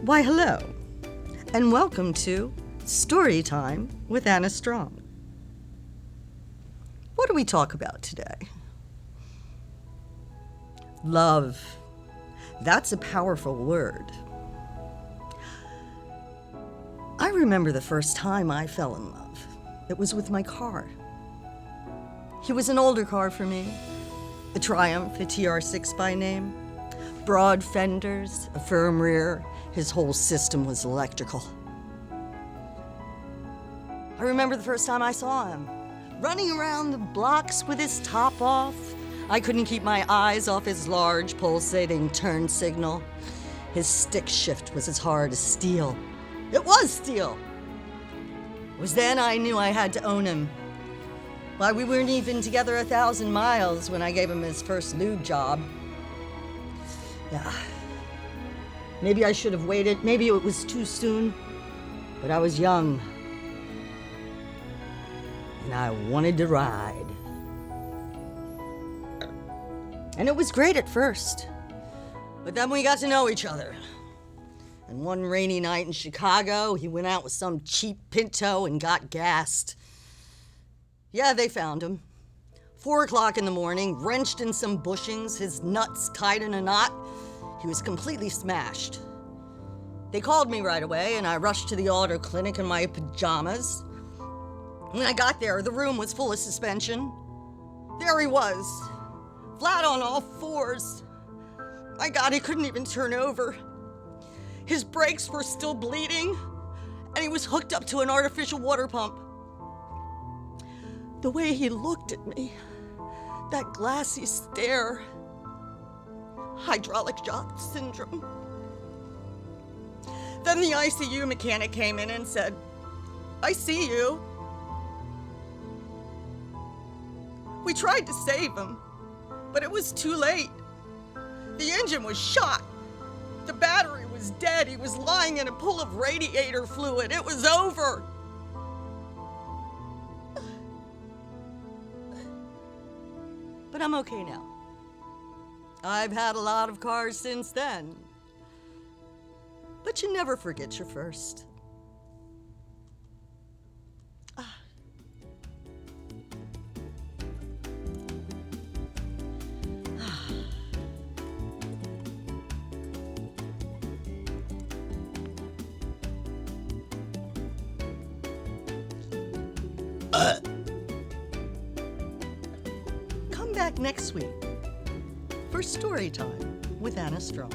Why, hello, and welcome to Storytime with Anna Strong. What do we talk about today? Love. That's a powerful word. I remember the first time I fell in love. It was with my car. He was an older car for me, a Triumph, a TR6 by name. Broad fenders, a firm rear, his whole system was electrical. I remember the first time I saw him, running around the blocks with his top off. I couldn't keep my eyes off his large, pulsating turn signal. His stick shift was as hard as steel. It was steel! It was then I knew I had to own him. Why, we weren't even together 1,000 miles when I gave him his first lube job. Yeah, maybe I should have waited. Maybe it was too soon, but I was young. And I wanted to ride. And it was great at first, but then we got to know each other. And one rainy night in Chicago, he went out with some cheap Pinto and got gassed. Yeah, they found him. 4 o'clock in the morning, wrenched in some bushings, his nuts tied in a knot. He was completely smashed. They called me right away, and I rushed to the auto clinic in my pajamas. When I got there, the room was full of suspension. There he was, flat on all fours. My God, he couldn't even turn over. His brakes were still bleeding, and he was hooked up to an artificial water pump. The way he looked at me, that glassy stare, hydraulic shock syndrome. Then the ICU mechanic came in and said, "I see you." We tried to save him, but it was too late. The engine was shot. The battery was dead. He was lying in a pool of radiator fluid. It was over. But I'm okay now. I've had a lot of cars since then. But you never forget your first. Come back next week for Storytime with Anna Strong.